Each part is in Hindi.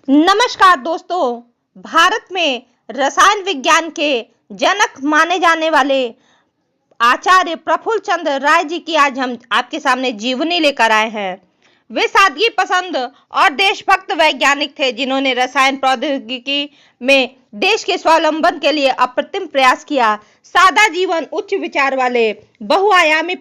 नमस्कार दोस्तों। भारत में रसायन विज्ञान के जनक माने जाने वाले आचार्य प्रफुल्ल चंद्र राय जी की आज हम आपके सामने जीवनी लेकर आए हैं। वे सादगी पसंद और देशभक्त वैज्ञानिक थे जिन्होंने रसायन प्रौद्योगिकी में देश के स्वावलंबन के लिए अप्रतिम प्रयास किया। सादा जीवन, उच्च विचार वाले बहुआयामी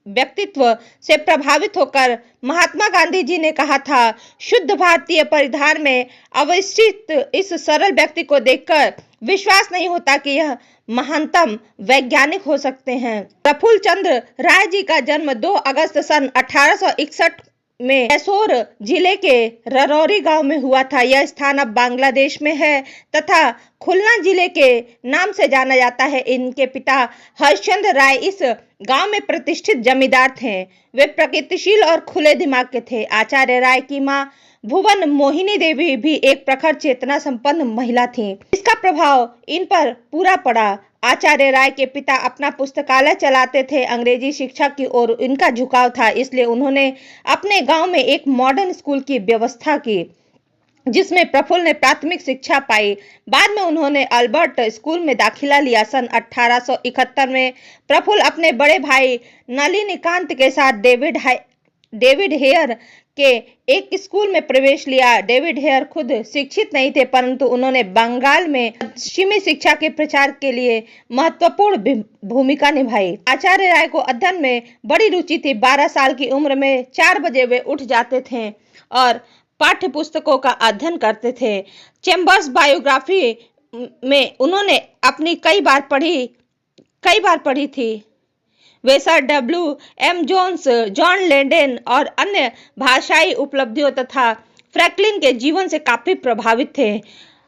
व्यक्तित्व से प्रभावित होकर महात्मा गांधी जी ने कहा था, शुद्ध भारतीय परिधान में अवस्थित इस सरल व्यक्ति को देखकर विश्वास नहीं होता कि यह महानतम वैज्ञानिक हो सकते हैं। प्रफुल्ल चंद्र राय जी का जन्म 2 अगस्त सन 1861 में मैसूर जिले के ररौरी गांव में हुआ था। यह स्थान अब बांग्लादेश में है तथा खुलना जिले के नाम से जाना जाता है। इनके पिता हरिश्चंद्र राय इस गांव में प्रतिष्ठित जमींदार थे। वे प्रगतिशील और खुले दिमाग के थे। आचार्य राय की मां भुवन मोहिनी देवी भी एक प्रखर चेतना संपन्न महिला थीं। इसका प्रभाव इन पर पूरा पड़ा। आचार्य राय के पिता अपना पुस्तकालय चलाते थे। अंग्रेजी शिक्षा की ओर इनका झुकाव था, इसलिए उन्होंने अपने गांव में एक मॉडर्न स्कूल की व्यवस्था की जिसमें प्रफुल्ल ने प्राथमिक शिक्षा पाई। बाद में उन्होंने अल्बर्ट स्कूल में दाखिला लिया। सन 1871 में प्रफुल्ल अपने बड़े भाई नलिनीकांत के साथ डेविड हेयर के एक स्कूल में प्रवेश लिया। डेविड हेयर खुद शिक्षित नहीं थे, परंतु उन्होंने बंगाल में पश्चिमी शिक्षा के प्रचार के लिए महत्वपूर्ण भूमिका निभाई। आचार्य राय को अध्ययन में बड़ी रुचि थी। 12 साल की उम्र में 4 बजे वे उठ जाते थे और पाठ्य पुस्तकों का अध्ययन करते थे। चैम्बर्स बायोग्राफी में उन्होंने अपनी कई बार पढ़ी थी। वे सर W.M. जोन्स, जॉन लेंडेन और अन्य भाषाई उपलब्धियों तथा फ्रैंकलिन के जीवन से काफी प्रभावित थे।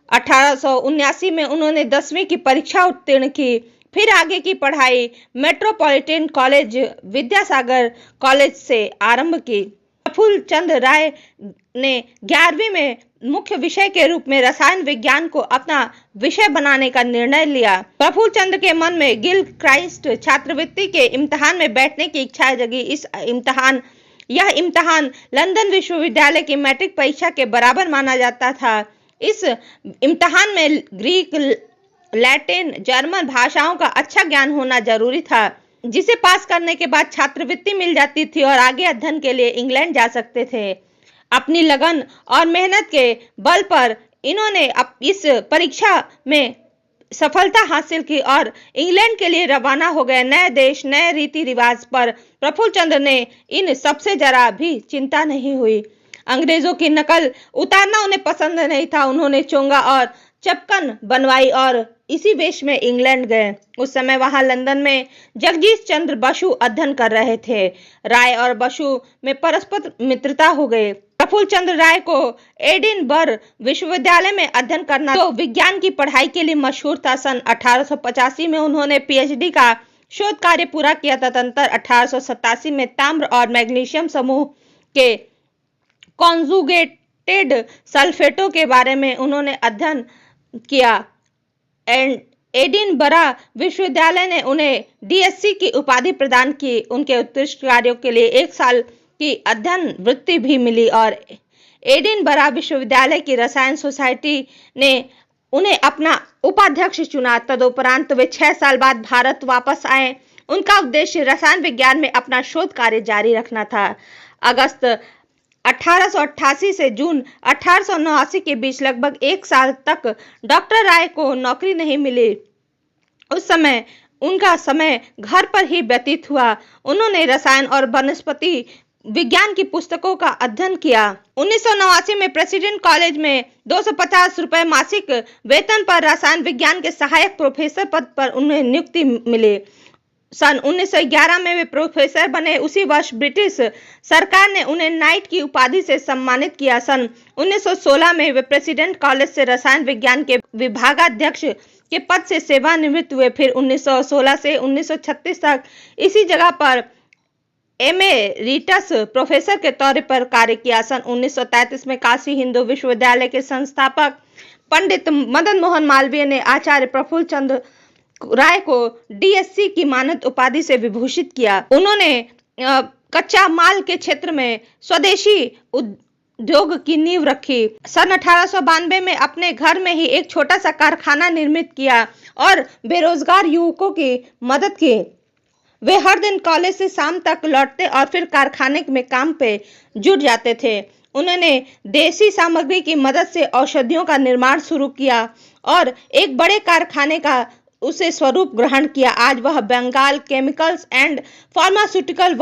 1879 में उन्होंने 10वीं की परीक्षा उत्तीर्ण की। फिर आगे की पढ़ाई मेट्रोपॉलिटन कॉलेज विद्यासागर कॉलेज से आरंभ की। प्रफुल्ल चंद्र राय ने 11वीं में मुख्य विषय के रूप में रसायन विज्ञान को अपना विषय बनाने का निर्णय लिया। प्रफुल्ल चंद्र के मन में गिल क्राइस्ट छात्रवृत्ति के इम्तिहान में बैठने की इच्छा जगी। यह इम्तिहान लंदन विश्वविद्यालय की मैट्रिक परीक्षा के बराबर माना जाता था। इस इम्तिहान में ग्रीक, लैटिन, जर्मन भाषाओं का अच्छा ज्ञान होना जरूरी था, जिसे पास करने के बाद छात्रवृत्ति मिल जाती थी और आगे अध्ययन के लिए इंग्लैंड जा सकते थे। अपनी लगन और मेहनत के बल पर इन्होंने इस परीक्षा में सफलता हासिल की और इंग्लैंड के लिए रवाना हो गए। नए देश, नए रीति रिवाज पर प्रफुल्ल चंद्र ने इन सबसे जरा भी चिंता नहीं हुई। अंग्रेजों की नकल उतारना उन्हें पसंद नहीं था। उन्होंने चोंगा और चपकन बनवाई और इसी वेश में इंग्लैंड गए। उस समय वहां लंदन में जगदीश चंद्र बसु अध्ययन कर रहे थे। राय और बसु में परस्पर मित्रता हो गई। प्रफुल्ल चंद्र राय को एडिनबर्ग विश्वविद्यालय में अध्ययन करना तो विज्ञान की पढ़ाई के लिए मशहूर था। सन 1885 में उन्होंने PhD का शोध कार्य पूरा किया। तदनंतर 1887 में ताम्र और मैग्नीशियम समूह के कॉन्जुगेटेड सल्फेटों के बारे में उन्होंने अध्ययन किया। एडिनबरा विश्वविद्यालय ने उन्हें DSc की उपाधि प्रदान की। उनके उत्कृष्ट कार्यों के लिए 1 साल की अध्ययन वृत्ति भी मिली और एडिनबरा विश्वविद्यालय की रसायन सोसाइटी ने उन्हें अपना उपाध्यक्ष चुना। तदुपरांत वे 6 साल बाद भारत वापस आए। उनका उद्देश्य रसायन विज्ञान में अपना शोध कार्य जारी रखना था। अगस्त 1888 से जून 1889 के बीच लगभग 1 साल तक डॉक्टर राय को नौकरी नहीं मिली। उस समय उनका समय घर पर ही व्यतीत हुआ। उन्होंने रसायन और वनस्पति विज्ञान की पुस्तकों का अध्ययन किया। 1989 में प्रेसिडेंट कॉलेज में 250 रुपए मासिक वेतन पर रसायन विज्ञान के सहायक प्रोफेसर पद पर उन्हें नियुक्ति मिली। सन 1911 में वे प्रोफेसर बने। उसी वर्ष ब्रिटिश सरकार ने उन्हें नाइट की उपाधि से सम्मानित किया। सन 1916 में वे प्रेसिडेंट कॉलेज से रसायन विज्ञान के विभागाध्यक्ष के पद से सेवानिवृत्त हुए। फिर 1916 से 1936 तक इसी जगह पर एमेरिटस प्रोफेसर के तौर पर कार्य किया। सन 1933 में काशी हिंदू विश्वविद्यालय के संस्थापक पंडित मदन मोहन मालवीय ने आचार्य प्रफुल्ल चंद्र राय को DSc की मानद उपाधि से विभूषित किया। उन्होंने कच्चा माल के क्षेत्र में स्वदेशी उद्योग की नींव रखी। सन 1892 में अपने घर में ही एक छोटा सा कारखाना निर्मित किया और बेरोजगार युवकों की मदद की। वे हर दिन कॉलेज से शाम तक लौटते और फिर कारखाने में काम पे जुट जाते थे। उन्होंने देसी सामग्री की मदद से औषधियों का निर्माण शुरू किया और एक बड़े कारखाने का उसे स्वरूप ग्रहण किया। आज वह Bengal chemicals and pharmaceutical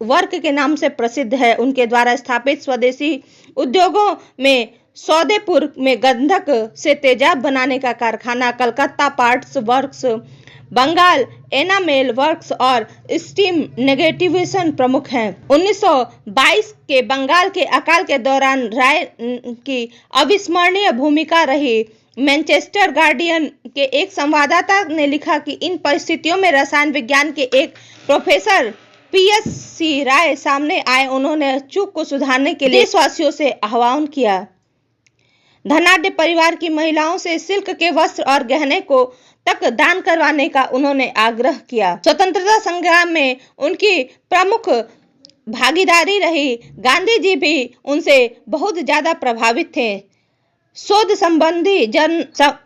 work के नाम से प्रसिद्ध है। उनके द्वारा स्थापित स्वदेशी उद्योगों में सौदेपुर में गंधक से तेजाब बनाने का कारखाना, Calcutta parts works, Bengal enamel works और स्टीम नेगेटिवेशन प्रमुख हैं। 1922 के बंगाल के अकाल के दौरान राय की अविस्मरणीय भूमिका रही। मैनचेस्टर गार्डियन के एक संवाददाता ने लिखा कि इन परिस्थितियों में रसायन विज्ञान के एक प्रोफेसर पीएससी राय सामने आए। उन्होंने चूक को सुधारने के लिए देशवासियों से आह्वान किया। धनाढ्य परिवार की महिलाओं से सिल्क के वस्त्र और गहने को तक दान करवाने का उन्होंने आग्रह किया। स्वतंत्रता संग्राम में उनकी प्रमुख भागीदारी रही। गांधी जी भी उनसे बहुत ज्यादा प्रभावित थे। शोध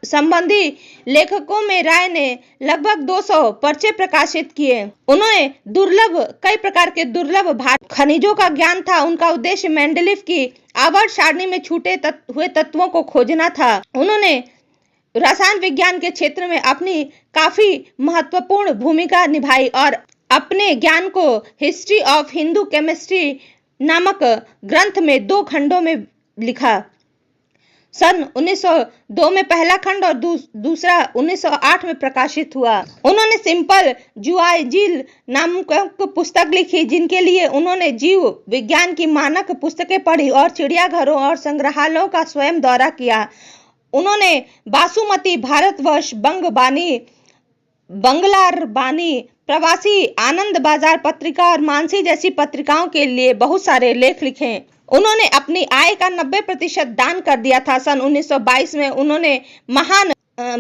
संबंधी लेखकों में राय ने लगभग 200 पर्चे प्रकाशित किए। उन्हें कई प्रकार के दुर्लभ खनिजों का ज्ञान था। उनका उद्देश्य मेंडलीफ की आवर्त सारणी में छूटे हुए तत्वों को खोजना था। उन्होंने रसायन विज्ञान के क्षेत्र में अपनी काफी महत्वपूर्ण भूमिका निभाई और अपने ज्ञान को हिस्ट्री ऑफ हिंदू केमिस्ट्री नामक ग्रंथ में 2 खंडों में लिखा। सन 1902 में पहला खंड और दूसरा 1908 में प्रकाशित हुआ। उन्होंने सिंपल जूलॉजी नामक पुस्तक लिखी, जिनके लिए उन्होंने जीव विज्ञान की मानक पुस्तकें पढ़ी और चिड़ियाघरों और संग्रहालयों का स्वयं दौरा किया। उन्होंने बासुमती, भारतवर्ष, बंगलार बानी, प्रवासी, आनंद बाजार पत्रिका और मानसी जैसी पत्रिकाओं के लिए बहुत सारे लेख लिखे। उन्होंने अपनी आय का 90% दान कर दिया था। सन 1922 में उन्होंने महान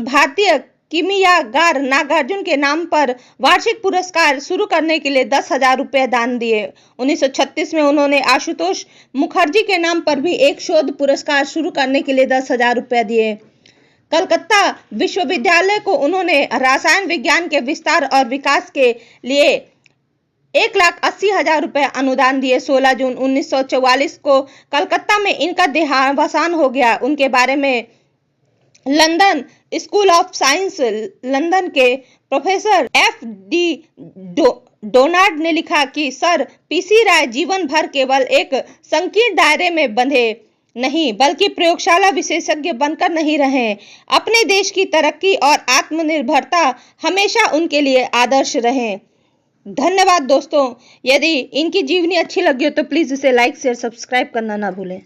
भारतीय कीमियागार नागार्जुन के नाम पर वार्षिक पुरस्कार शुरू करने के लिए 10,000 रुपये दान दिए। 1936 में उन्होंने आशुतोष मुखर्जी के नाम पर भी एक शोध पुरस्कार शुरू करने के लिए 10,000 रुपये दिए। कलकत्ता विश्वविद्यालय को उन्होंने रसायन विज्ञान के विस्तार और विकास के लिए 1,80,000 रुपये अनुदान दिए। 16 जून 1944 को कलकत्ता में इनका देहावसान हो गया। उनके बारे में London school of science London के प्रोफेसर F.D. डोनाल्ड ने लिखा कि सर पीसी राय जीवन भर केवल एक संकीर्ण दायरे में बंधे नहीं बल्कि प्रयोगशाला विशेषज्ञ बनकर नहीं रहे। अपने देश की तरक्की और आत्मनिर्भरता हमेशा उनके लिए आदर्श रहे। धन्यवाद दोस्तों। यदि इनकी जीवनी अच्छी लगी हो तो प्लीज इसे लाइक शेयर सब्सक्राइब करना ना भूलें।